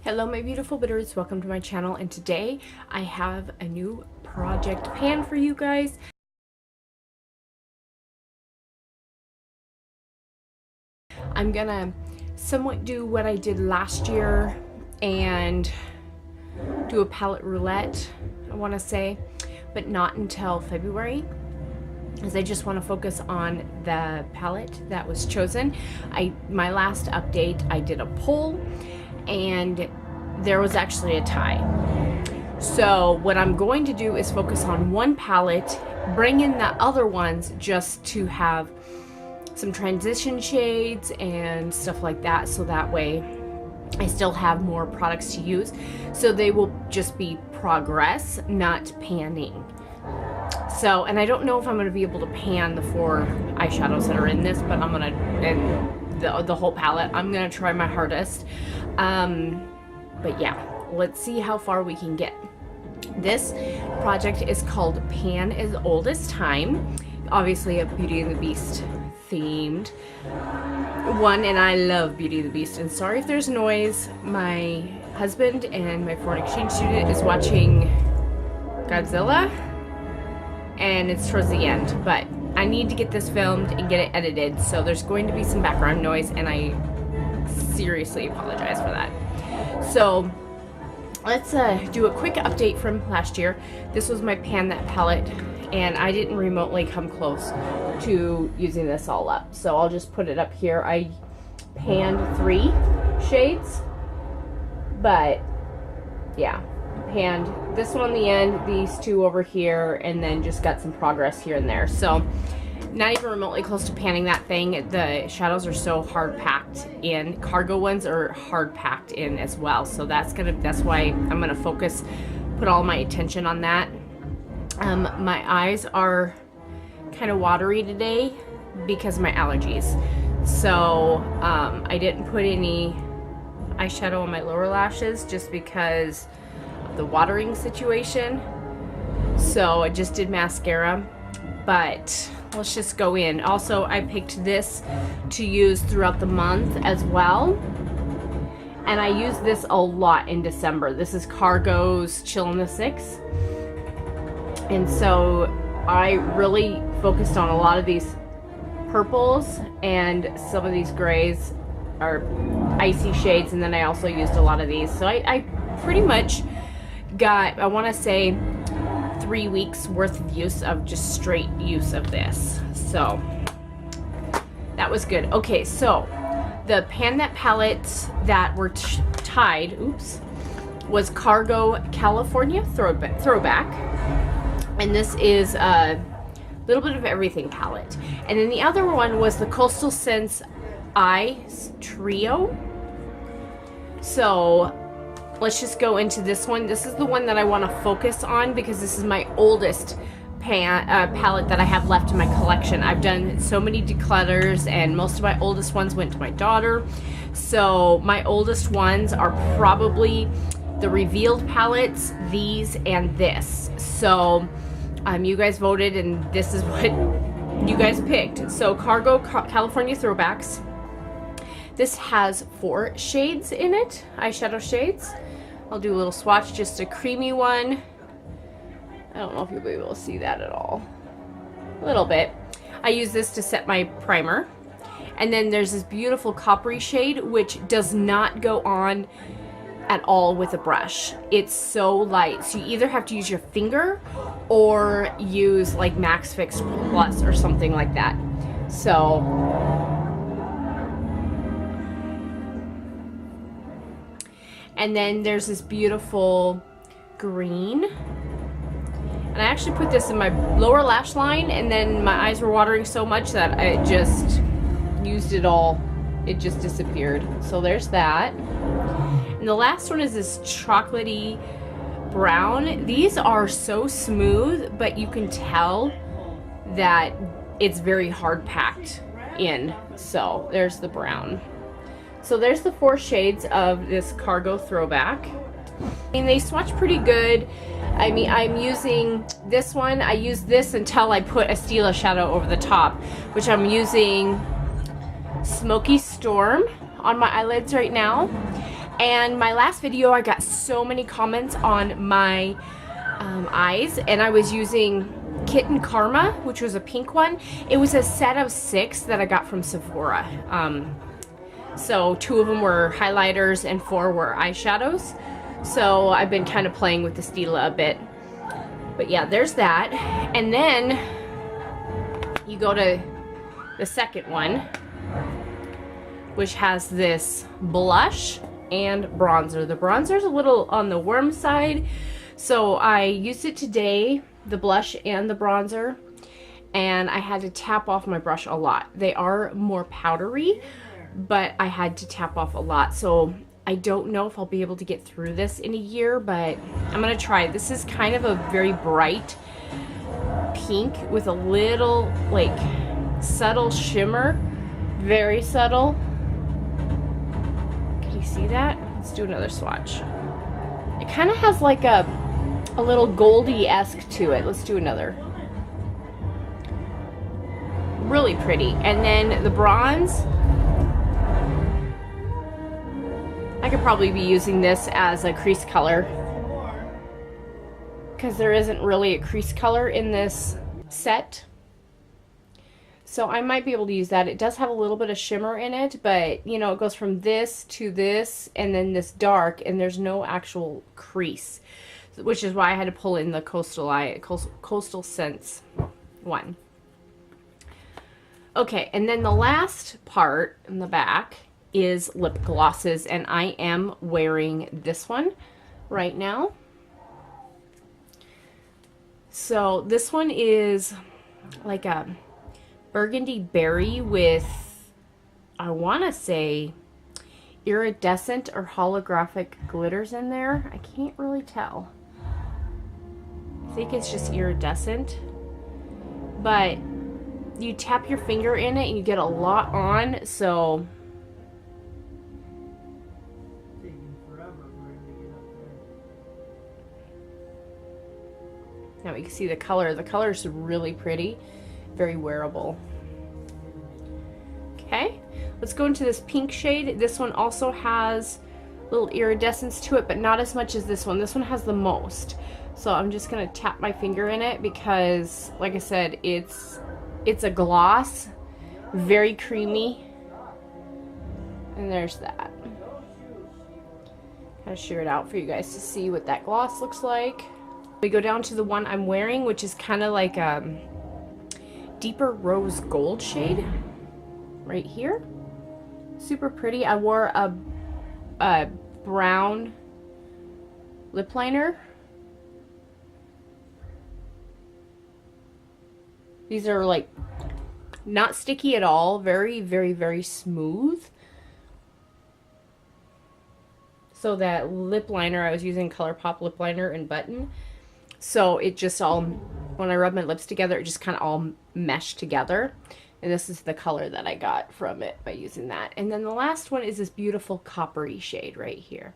Hello my beautiful Bitterroots, welcome to my channel, and today I have a new project pan for you guys. I'm gonna somewhat do what I did last year and do a palette roulette, I want to say, but not until February, as I just want to focus on the palette that was chosen. My last update, I did a poll and there was actually a tie. So what I'm going to do is focus on one palette, bring in the other ones just to have some transition shades and stuff like that, so that way I still have more products to use. So they will just be progress, not panning. So, and I don't know if I'm going to be able to pan the 4 eyeshadows that are in this, but I'm going to, and the whole palette, I'm going to try my hardest. But yeah, let's see how far we can get. This project is called Pan as Old as Time. Obviously a Beauty and the Beast themed one, and I love Beauty and the Beast. And sorry if there's noise. My husband and my foreign exchange student is watching Godzilla, and it's towards the end, but I need to get this filmed and get it edited, so there's going to be some background noise, and I seriously apologize for that. So let's do a quick update from last year. This was my Pan That palette, and I didn't remotely come close to using this all up, so I'll just put it up here. I panned 3 shades, but yeah, panned this one on the end, these 2 over here, and then just got some progress here and there. So not even remotely close to panning that thing. The shadows are so hard packed in. Cargo ones are hard packed in as well, so that's why I'm gonna focus, put all my attention on that. My eyes are kind of watery today because of my allergies, so I didn't put any eyeshadow on my lower lashes just because of the watering situation, so I just did mascara. But let's just go in. Also, I picked this to use throughout the month as well, and I use this a lot in December. This is Cargo's Chill in the 6, and so I really focused on a lot of these purples, and some of these grays are icy shades, and then I also used a lot of these. So I pretty much got, I want to say, 3 weeks worth of use of just straight use of this, so that was good. Okay, so the Pan That palettes that were tied, oops, was Cargo California Throwback, and this is a little bit of everything palette, and then the other one was the Coastal Scents Eyes Trio. So let's just go into this one. This is the one that I want to focus on because this is my oldest palette that I have left in my collection. I've done so many declutters, and most of my oldest ones went to my daughter. So my oldest ones are probably the revealed palettes, these, and this. So you guys voted, and this is what you guys picked. So Cargo California Throwbacks. This has 4 shades in it, eyeshadow shades. I'll do a little swatch, just a creamy one. I don't know if you'll be able to see that at all. A little bit. I use this to set my primer. And then there's this beautiful coppery shade, which does not go on at all with a brush. It's so light, so you either have to use your finger or use like Max Fix Plus or something like that. So and then there's this beautiful green, and I actually put this in my lower lash line, and then my eyes were watering so much that I just used it all. It just disappeared. So there's that. And the last one is this chocolatey brown. These are so smooth, but you can tell that it's very hard packed in. So there's the brown. So there's the 4 shades of this Cargo Throwback. I mean, they swatch pretty good. I mean, I'm using this one. I used this until I put a Stila shadow over the top, which I'm using Smoky Storm on my eyelids right now. And my last video, I got so many comments on my eyes, and I was using Kitten Karma, which was a pink one. It was a set of 6 that I got from Sephora. So 2 of them were highlighters and 4 were eyeshadows. So I've been kind of playing with the Stila a bit. But yeah, there's that. And then you go to the second one, which has this blush and bronzer. The bronzer's a little on the warm side, so I used it today, the blush and the bronzer, and I had to tap off my brush a lot. They are more powdery, but I had to tap off a lot, so I don't know if I'll be able to get through this in a year, but I'm gonna try. This is kind of a very bright pink with a little like subtle shimmer, very subtle. Can you see that? Let's do another swatch. It kind of has like a little goldy-esque to it. Let's do another. Really pretty. And then the bronze, I could probably be using this as a crease color because there isn't really a crease color in this set. So I might be able to use that. It does have a little bit of shimmer in it, but you know, it goes from this to this and then this dark, and there's no actual crease, which is why I had to pull in the Coastal Scents one. Okay, and then the last part in the back is lip glosses, and I am wearing this one right now. So this one is like a burgundy berry with, I want to say, iridescent or holographic glitters in there. I can't really tell. I think it's just iridescent, but you tap your finger in it and you get a lot on, so now you can see the color. The color is really pretty, very wearable. Okay, let's go into this pink shade. This one also has a little iridescence to it, but not as much as this one. This one has the most. So I'm just gonna tap my finger in it because, like I said, it's a gloss, very creamy. And there's that. Kind of shear it out for you guys to see what that gloss looks like. We go down to the one I'm wearing, which is kind of like a deeper rose gold shade right here. Super pretty. I wore a brown lip liner. These are like not sticky at all. Very, very, very smooth. So that lip liner, I was using ColourPop lip liner and button. So it just all, when I rub my lips together, it just kind of all meshed together. And this is the color that I got from it by using that. And then the last one is this beautiful coppery shade right here.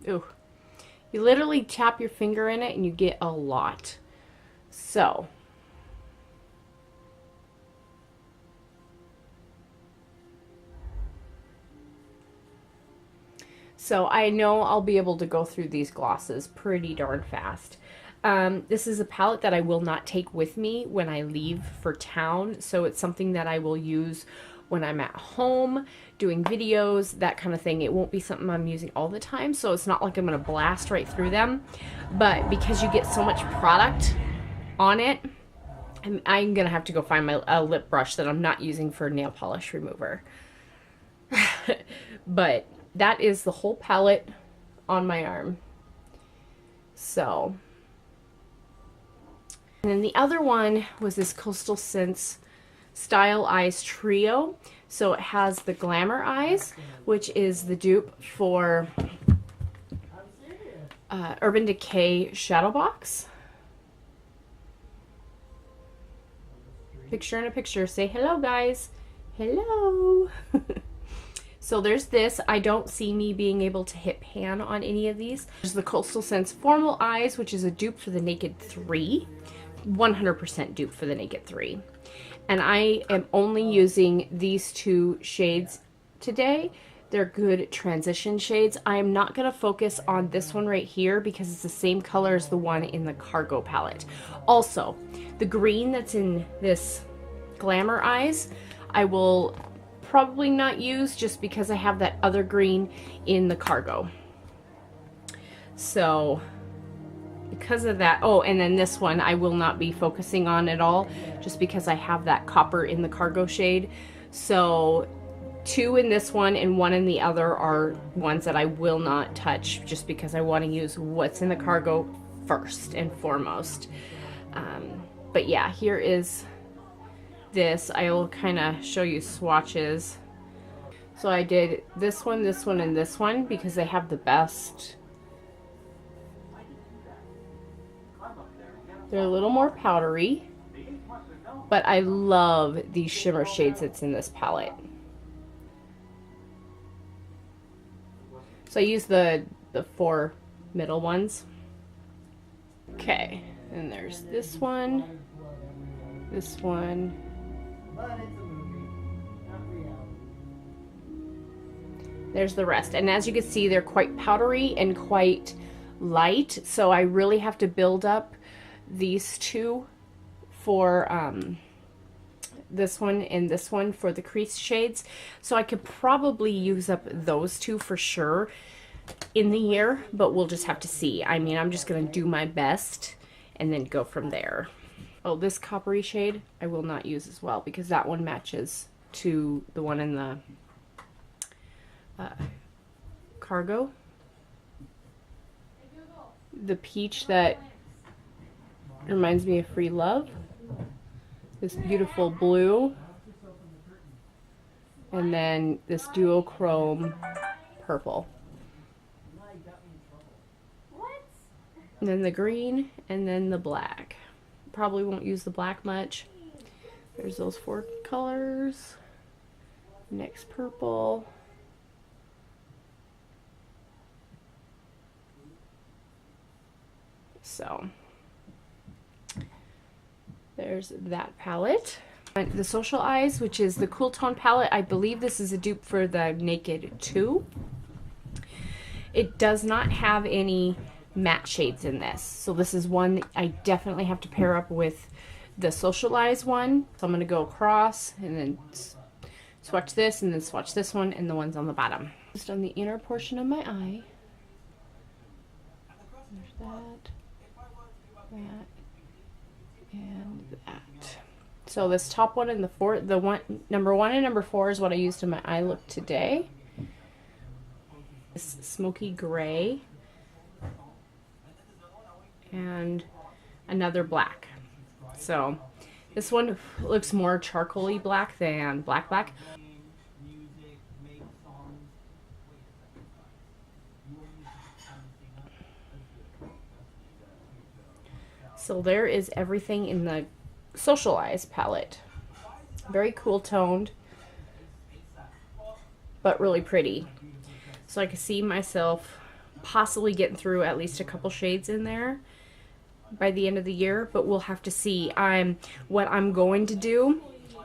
Ooh. You literally tap your finger in it and you get a lot. So I know I'll be able to go through these glosses pretty darn fast. This is a palette that I will not take with me when I leave for town, so it's something that I will use when I'm at home, doing videos, that kind of thing. It won't be something I'm using all the time, so it's not like I'm going to blast right through them. But because you get so much product on it, I'm going to have to go find my lip brush that I'm not using for nail polish remover. But that is the whole palette on my arm. So, and then the other one was this Coastal Scents Style Eyes Trio. So it has the Glamour Eyes, which is the dupe for Urban Decay Shadow Box. Picture in a picture. Say hello, guys. Hello. So there's this. I don't see me being able to hit pan on any of these. There's the Coastal Scents Formal Eyes, which is a dupe for the Naked 3. 100% dupe for the Naked 3. And I am only using these two shades today. They're good transition shades. I am not going to focus on this one right here because it's the same color as the one in the Cargo palette. Also, the green that's in this Glamour Eyes, I will probably not use just because I have that other green in the Cargo. So because of that, oh, and then this one I will not be focusing on at all just because I have that copper in the Cargo shade. So 2 in this one and 1 in the other are ones that I will not touch just because I want to use what's in the Cargo first and foremost. But yeah, here is this. I will kind of show you swatches. So I did this one, and this one because they have the best. They're a little more powdery, but I love these shimmer shades that's in this palette. So I use the 4 middle ones. Okay, and there's this one, this one. There's the rest. And as you can see, they're quite powdery and quite light. So I really have to build up these 2 for this one and this one for the crease shades. So I could probably use up those 2 for sure in the year, but we'll just have to see. I mean, I'm just going to do my best and then go from there. Oh, this coppery shade I will not use as well because that one matches to the one in the Cargo. The peach that reminds me of Free Love. This beautiful blue. And then this duochrome purple. And then the green, and then the black. Probably won't use the black much. There's those 4 colors. Next purple. So there's that palette. The Social Eyes, which is the Cool Tone palette. I believe this is a dupe for the Naked 2. It does not have any matte shades in this. So this is one I definitely have to pair up with the Social Eyes one. So I'm going to go across and then swatch this and then swatch this one and the ones on the bottom. Just on the inner portion of my eye. There's that, and that. So this top one and the one, number 1 and number 4 is what I used in my eye look today. This smoky gray and another black. So this one looks more charcoaly black than black. So there is everything in the Social Eyes palette. Very cool toned, but really pretty. So I can see myself possibly getting through at least a couple shades in there by the end of the year, but we'll have to see. What I'm going to do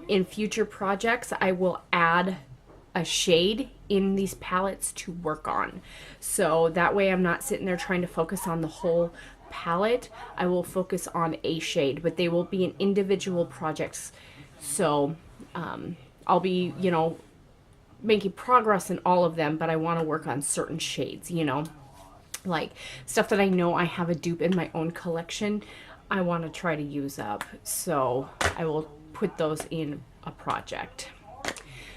in future projects, I will add a shade in these palettes to work on. So that way I'm not sitting there trying to focus on the whole palette. I will focus on a shade, but they will be in individual projects. So I'll be, you know, making progress in all of them, but I want to work on certain shades, you know, like stuff that I know I have a dupe in my own collection. I want to try to use up. So I will put those in a project.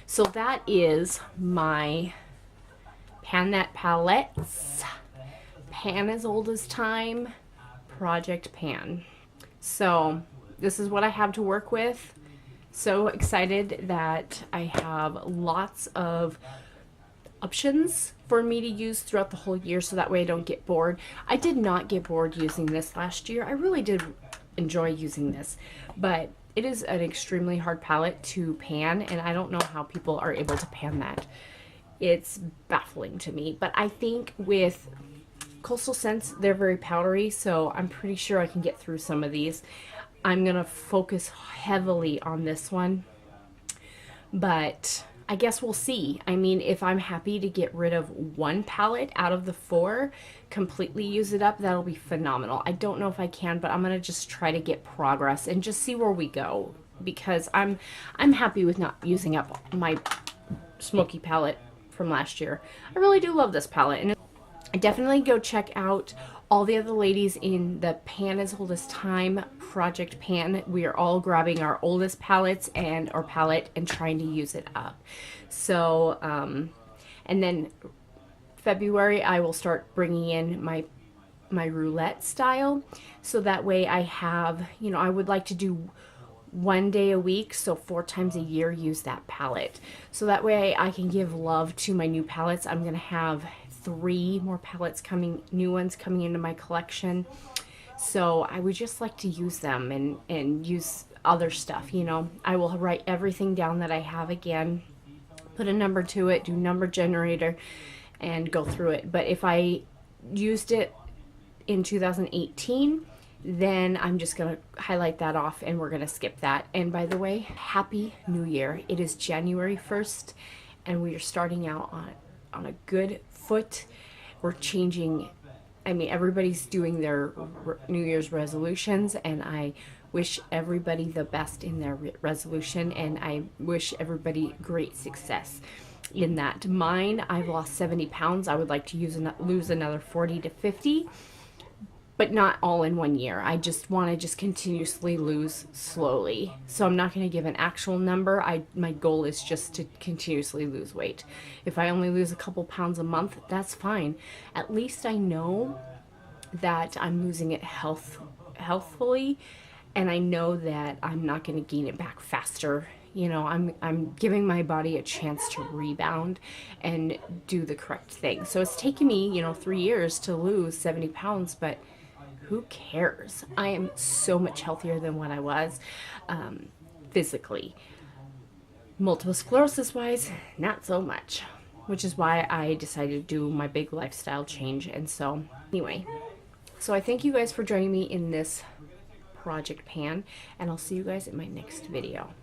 So that is my Pan That Palettes. Pan as old as time. Project Pan. So this is what I have to work with. So excited that I have lots of options for me to use throughout the whole year so that way I don't get bored. I did not get bored using this last year. I really did enjoy using this, but it is an extremely hard palette to pan, and I don't know how people are able to pan that. It's baffling to me, but I think with Coastal Scents, they're very powdery, so I'm pretty sure I can get through some of these. I'm gonna focus heavily on this one, but I guess we'll see. I mean, if I'm happy to get rid of one palette out of the 4, completely use it up, that'll be phenomenal. I don't know if I can, but I'm gonna just try to get progress and just see where we go, because I'm happy with not using up my smoky palette from last year. I really do love this palette, and definitely go check out all the other ladies in the Pan as Old as Time project pan. We are all grabbing our oldest palettes and our palette and trying to use it up. So, and then February I will start bringing in my roulette style. So that way I have, you know, I would like to do 1 day a week, so 4 times a year use that palette. So that way I can give love to my new palettes. I'm gonna have 3 more palettes coming, new ones coming into my collection. So I would just like to use them and use other stuff, you know. I will write everything down that I have again, put a number to it, do number generator, and go through it. But if I used it in 2018, then I'm just going to highlight that off and we're going to skip that. And by the way, Happy New Year. It is January 1st and we are starting out on a good foot. We're changing, I mean, everybody's doing their New Year's resolutions, and I wish everybody the best in their resolution, and I wish everybody great success in that. Mine, I've lost 70 pounds. I would like to lose another 40 to 50. But not all in 1 year. I just want to just continuously lose slowly. So I'm not going to give an actual number. My goal is just to continuously lose weight. If I only lose a couple pounds a month, that's fine. At least I know that I'm losing it healthfully, and I know that I'm not going to gain it back faster. You know, I'm giving my body a chance to rebound and do the correct thing. So it's taken me, you know, 3 years to lose 70 pounds, but who cares? I am so much healthier than what I was physically. Multiple sclerosis wise, not so much, which is why I decided to do my big lifestyle change. And so anyway, so I thank you guys for joining me in this project pan, and I'll see you guys in my next video.